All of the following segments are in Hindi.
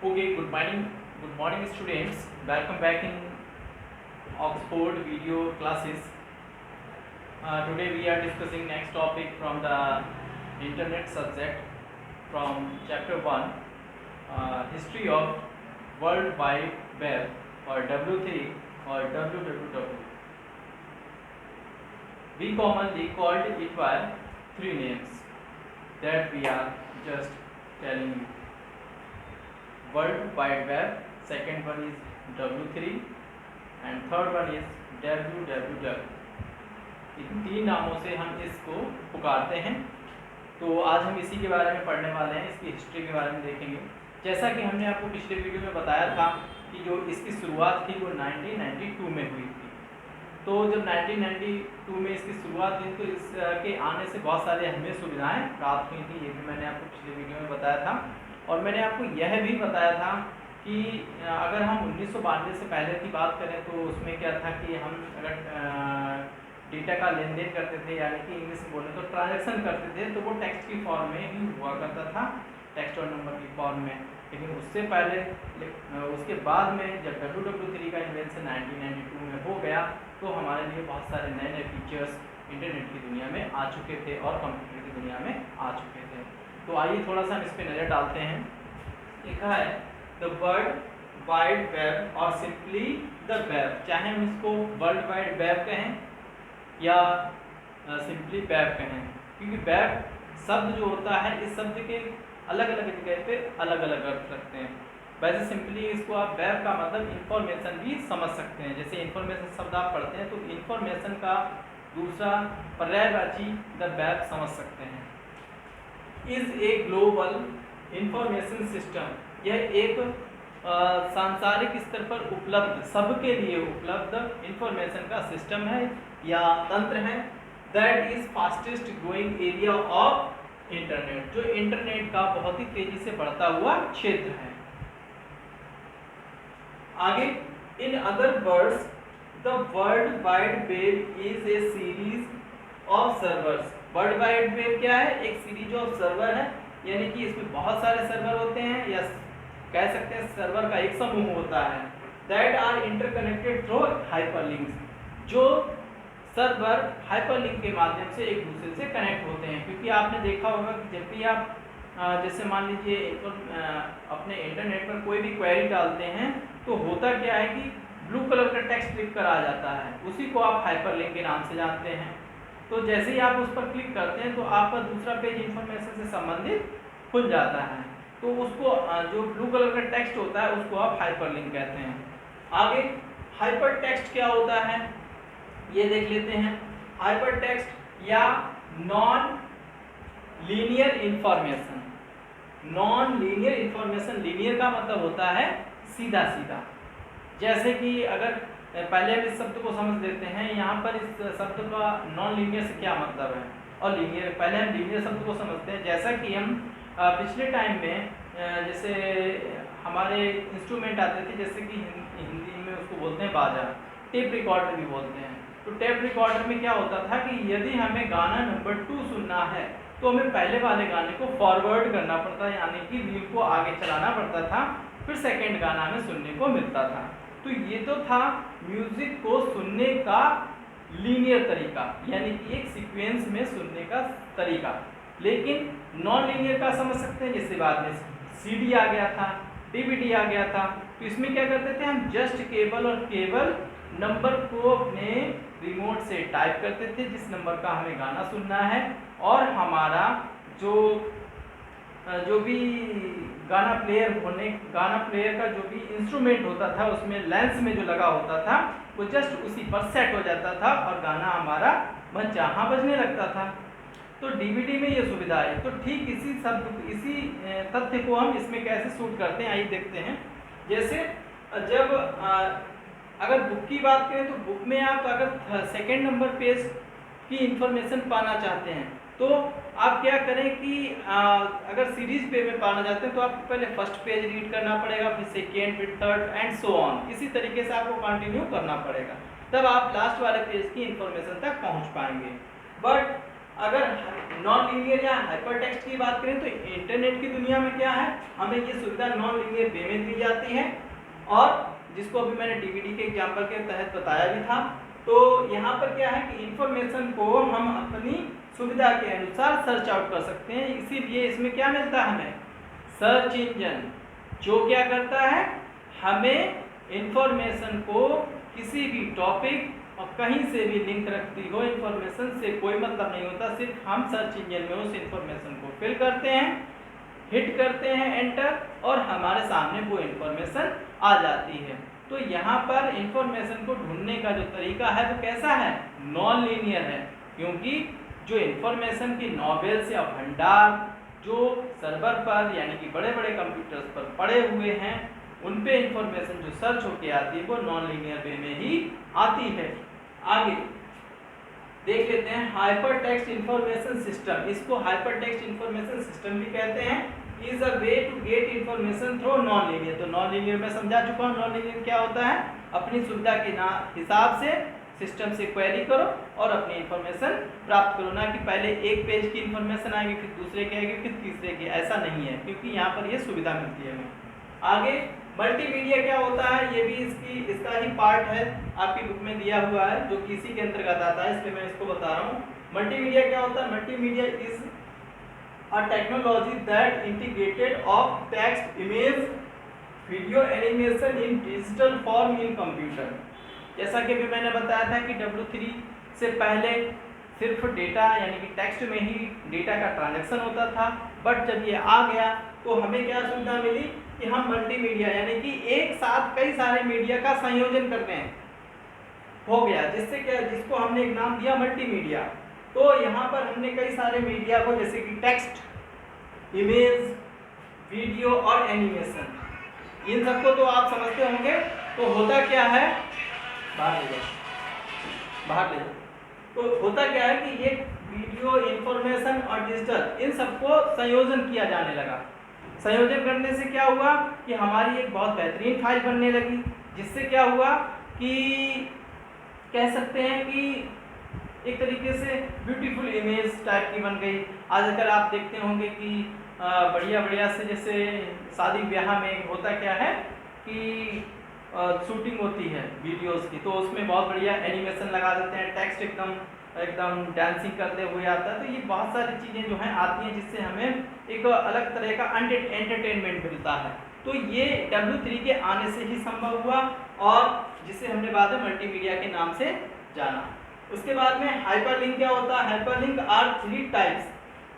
Okay, good morning students. Welcome back in Oxford video classes. Today we are discussing next topic from the internet subject from chapter 1, history of World Wide Web or W3 or WWW. We commonly called it by three names that we are just telling you. World Wide Web, second one is W3 and third one is WWW. इन तीन नामों से हम इसको पुकारते हैं। तो आज हम इसी के बारे में पढ़ने वाले हैं, इसकी हिस्ट्री के बारे में देखेंगे। जैसा कि हमने आपको पिछले वीडियो में बताया था कि जो इसकी शुरुआत थी वो 1992 में हुई थी। तो जब 1992 में इसकी शुरुआत हुई तो इसके आने से बहुत सारी हमें सुविधाएं प्राप्त हुई थी, ये भी मैंने आपको पिछले वीडियो में बताया था। और मैंने आपको यह भी बताया था कि अगर हम 1992 से पहले की बात करें तो उसमें क्या था कि हम अगर डेटा का लेन देन करते थे, यानी कि इंग्लिश में बोले तो ट्रांजैक्शन करते थे, तो वो टेक्स्ट की फॉर्म में ही हुआ करता था, टेक्स्ट और नंबर की फॉर्म में। लेकिन उससे पहले उसके बाद में जब WWW3 का इन्वेंशन 1992 में हो गया तो हमारे लिए बहुत सारे नए नए फीचर्स इंटरनेट की दुनिया में आ चुके थे और कंप्यूटर की दुनिया में आ चुके थे। तो आइए थोड़ा सा हम इस पर नज़र डालते हैं। लिखा है द वर्ल्ड वाइड वेब और सिंपली द वेब, चाहे हम इसको वर्ल्ड वाइड वेब कहें या सिंपली वेब कहें, क्योंकि वेब शब्द जो होता है इस शब्द के अलग अलग जगह पे अलग अलग अर्थ रखते हैं। वैसे सिंपली इसको आप वेब का मतलब इंफॉर्मेशन भी समझ सकते हैं। जैसे इंफॉर्मेशन शब्द आप पढ़ते हैं तो इंफॉर्मेशन का दूसरा पर्यायवाची द वेब समझ सकते हैं। Is a global information system, यह एक सांसारिक स्तर पर उपलब्ध, सबके लिए उपलब्ध इंफॉर्मेशन का सिस्टम है या तंत्र है। That is fastest growing area of internet, जो इंटरनेट का बहुत ही तेजी से बढ़ता हुआ क्षेत्र है। आगे, in other words the world wide web is a series of servers. World wide web क्या है? एक सीरीज ऑफ सर्वर है, यानी कि इसमें बहुत सारे सर्वर होते हैं या कह सकते हैं सर्वर का एक समूह होता है। That are interconnected through hyperlinks, जो सर्वर हाइपरलिंक के माध्यम से एक दूसरे से कनेक्ट होते हैं। क्योंकि आपने देखा होगा कि जब भी आप जैसे मान लीजिए अपने इंटरनेट पर कोई भी क्वेरी डालते हैं तो होता क्या है कि ब्लू कलर का टेक्स्ट लिख कर आ जाता है, उसी को आप हाइपरलिंक के नाम से जानते हैं। तो जैसे ही आप उस पर क्लिक करते हैं तो आपका दूसरा पेज इंफॉर्मेशन से संबंधित खुल जाता है, तो उसको जो ब्लू कलर का टेक्स्ट होता है उसको आप हाइपरलिंक कहते हैं। आगे, हाइपर टेक्स्ट क्या होता है ये देख लेते हैं। हाइपर टेक्स्ट या non linear information. Non linear information, linear का मतलब होता है सीधा सीधा। जैसे कि अगर पहले हम इस शब्द को समझ लेते हैं, यहाँ पर इस शब्द का नॉन लीनियर से क्या मतलब है और लीनियर, पहले हम लीनियर शब्द को समझते हैं। जैसा कि हम पिछले टाइम में जैसे हमारे इंस्ट्रूमेंट आते थे, जैसे कि हिंदी में उसको बोलते हैं बाजा, टेप रिकॉर्डर भी बोलते हैं। तो टेप रिकॉर्डर में क्या होता था कि यदि हमें गाना नंबर 2 सुनना है तो हमें पहले वाले गाने को फॉरवर्ड करना पड़ता, यानी कि रील को आगे चलाना पड़ता था, फिर सेकेंड गाना हमें सुनने को मिलता था। तो ये तो था म्यूजिक को सुनने का लीनियर तरीका, यानी कि एक सीक्वेंस में सुनने का तरीका। लेकिन नॉन लीनियर का समझ सकते हैं, जैसे बाद में सीडी आ गया था, डीवीडी आ गया था। तो इसमें क्या करते थे हम, जस्ट केवल और केवल नंबर को अपने रिमोट से टाइप करते थे जिस नंबर का हमें गाना सुनना है, और हमारा जो भी गाना प्लेयर का जो भी इंस्ट्रूमेंट होता था उसमें लेंस में जो लगा होता था वो जस्ट उसी पर सेट हो जाता था और गाना हमारा मन चाहा बजने लगता था। तो डीवीडी में ये सुविधा है। तो ठीक इसी तथ्य को हम इसमें कैसे शूट करते हैं आइए देखते हैं। जैसे जब अगर बुक की बात करें तो बुक में आप अगर सेकेंड नंबर पेज की इंफॉर्मेशन पाना चाहते हैं तो आप क्या करें कि अगर सीरीज पे में पाना चाहते हैं तो आपको पहले फर्स्ट पेज रीड करना पड़ेगा, फिर सेकेंड, फिर थर्ड एंड सो ऑन। इसी तरीके से आपको कंटिन्यू करना पड़ेगा, तब आप लास्ट वाले पेज की इंफॉर्मेशन तक पहुंच पाएंगे। बट अगर नॉन लीनियर या हाइपर टेक्स्ट की बात करें तो इंटरनेट की दुनिया में क्या है, हमें ये सुविधा नॉन लीनियर वे में दी जाती है, और जिसको अभी मैंने डीवीडी के एग्जाम्पल के तहत बताया भी था। तो यहाँ पर क्या है कि इंफॉर्मेशन को हम अपनी सुविधा के अनुसार सर्च आउट कर सकते हैं, इसीलिए इसमें क्या मिलता है हमें, सर्च इंजन, जो क्या करता है, हमें इंफॉर्मेशन को किसी भी टॉपिक और कहीं से भी लिंक रखती हो इंफॉर्मेशन से कोई मतलब नहीं होता, सिर्फ हम सर्च इंजन में उस इंफॉर्मेशन को फिल करते हैं, हिट करते हैं एंटर, और हमारे सामने वो इंफॉर्मेशन आ जाती है। तो यहाँ पर इंफॉर्मेशन को ढूंढने का जो तरीका है वो कैसा है, नॉन लीनियर है, क्योंकि जो इंफॉर्मेशन की नॉवेल्स या भंडार जो सर्वर पर यानी कि बड़े बड़े कंप्यूटर्स पर पड़े हुए हैं, उन पे इंफॉर्मेशन जो सर्च होके आती है वो नॉन लीनियर वे में ही आती है। आगे देख लेते हैं हाइपर टेक्स्ट इंफॉर्मेशन सिस्टम। इसको हाइपर टेक्स्ट इंफॉर्मेशन सिस्टम भी कहते हैं। Is a way to get information through non linear. तो नॉन लीनियर में समझा चुका हूँ, नॉन लीनियर क्या होता है, अपनी सुविधा के हिसाब से सिस्टम से क्वेरी करो और अपनी इंफॉर्मेशन प्राप्त करो, ना कि पहले एक पेज की इंफॉर्मेशन आएगी फिर दूसरे की आएगी फिर तीसरे की, ऐसा नहीं है, क्योंकि यहाँ पर ये सुविधा मिलती है हमें। आगे मल्टीमीडिया क्या होता है, ये भी इसका ही पार्ट है, आपकी बुक में दिया हुआ है, जो कि इसी के अंतर्गत आता है, इसलिए मैं इसको बता रहा हूँ। मल्टीमीडिया क्या होता है, multimedia is a technology that integrated of text, image, video, animation in digital form in computer. जैसा कि भी मैंने बताया था कि W3 से पहले सिर्फ डेटा यानी कि टेक्स्ट में ही डेटा का ट्रांजैक्शन होता था, बट जब ये आ गया तो हमें क्या सुविधा मिली कि हम मल्टीमीडिया यानी कि एक साथ कई सारे मीडिया का संयोजन करते हैं, हो गया, जिससे क्या, जिसको हमने एक नाम दिया मल्टीमीडिया। तो यहाँ पर हमने कई सारे मीडिया को, जैसे कि टेक्स्ट, इमेज, वीडियो और एनिमेशन, इन सबको तो आप समझते होंगे। तो होता क्या है, बाहर ले जाओ। तो होता क्या है कि ये वीडियो, इंफॉर्मेशन और डिजिटल, इन सबको संयोजन किया जाने लगा। संयोजन करने से क्या हुआ कि हमारी एक बहुत बेहतरीन फाइल बनने लगी, जिससे क्या हुआ कि कह सकते हैं कि एक तरीके से ब्यूटीफुल इमेज टाइप की बन गई। आजकल आप देखते होंगे कि बढ़िया बढ़िया से, जैसे शादी ब्याह में होता क्या है कि शूटिंग होती है वीडियोस की, तो उसमें बहुत बढ़िया एनिमेशन लगा देते हैं, टेक्स्ट एकदम एकदम डांसिंग करते हुए आता है। तो ये बहुत सारी चीज़ें जो हैं आती हैं, जिससे हमें एक अलग तरह का एंटरटेनमेंट मिलता है। तो ये W3 के आने से ही संभव हुआ, और जिसे हमने बाद में मल्टीमीडिया के नाम से जाना। उसके बाद में हाइपरलिंक क्या होता है, hyperlink are 3 types.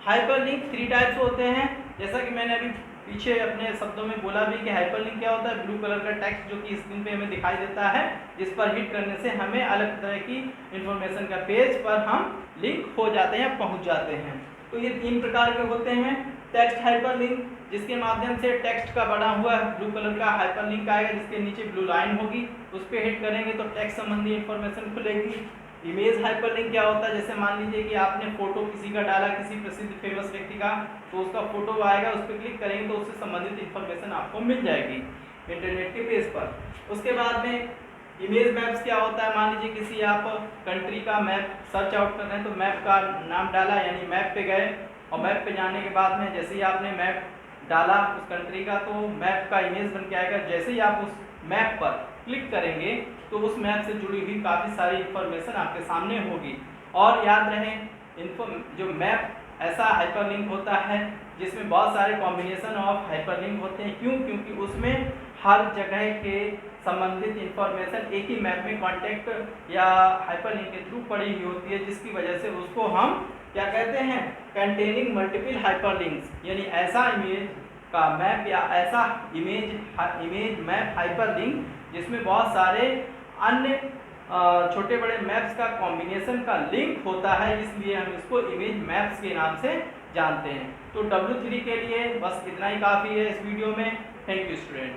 Hyperlink 3 types होते हैं, जैसा कि मैंने अभी पीछे अपने शब्दों में बोला भी कि हाइपरलिंक क्या होता है, ब्लू कलर का टेक्स्ट जो कि स्क्रीन पे हमें दिखाई देता है, जिस पर हिट करने से हमें अलग तरह की इंफॉर्मेशन का पेज पर हम लिंक हो जाते हैं, पहुंच जाते हैं। तो ये 3 प्रकार के होते हैं। टेक्स्ट हाइपरलिंक, जिसके माध्यम से टेक्स्ट का बना हुआ ब्लू कलर का हाइपरलिंक आएगा, जिसके नीचे ब्लू लाइन होगी, उस पर हिट करेंगे तो टेक्स्ट संबंधी इंफॉर्मेशन खुलेगी। इमेज हाइपरलिंक क्या होता है, जैसे मान लीजिए कि आपने फोटो किसी का डाला, किसी प्रसिद्ध फेमस व्यक्ति का, तो उसका फोटो आएगा, उस पर क्लिक करेंगे तो उससे संबंधित इंफॉर्मेशन आपको मिल जाएगी इंटरनेट के पेज पर। उसके बाद में इमेज मैप्स क्या होता है, मान लीजिए किसी आप कंट्री का मैप सर्च आउट कर रहे हैं, तो मैप का नाम डाला यानी मैप पे गए, और मैप पे जाने के बाद में जैसे ही आपने मैप डाला उस कंट्री का, तो मैप का इमेज बन के आएगा। जैसे ही आप उस मैप पर क्लिक करेंगे तो उस मैप से जुड़ी हुई काफ़ी सारी इंफॉर्मेशन आपके सामने होगी। और याद रहे, जो मैप ऐसा हाइपरलिंक होता है जिसमें बहुत सारे कॉम्बिनेशन ऑफ हाइपरलिंक होते हैं। क्यों? क्योंकि उसमें हर जगह के संबंधित इंफॉर्मेशन एक ही मैप में कॉन्टेक्ट या हाइपरलिंक के थ्रू पड़ी हुई होती है, जिसकी वजह से उसको हम क्या कहते हैं, कंटेनिंग मल्टीपल हाइपरलिंक्स, यानी ऐसा इमेज का मैप या ऐसा इमेज मैप हाइपरलिंक जिसमें बहुत सारे अन्य छोटे बड़े मैप्स का कॉम्बिनेशन का लिंक होता है, इसलिए हम इसको इमेज मैप्स के नाम से जानते हैं। तो W3 के लिए बस इतना ही काफ़ी है इस वीडियो में। Thank you student.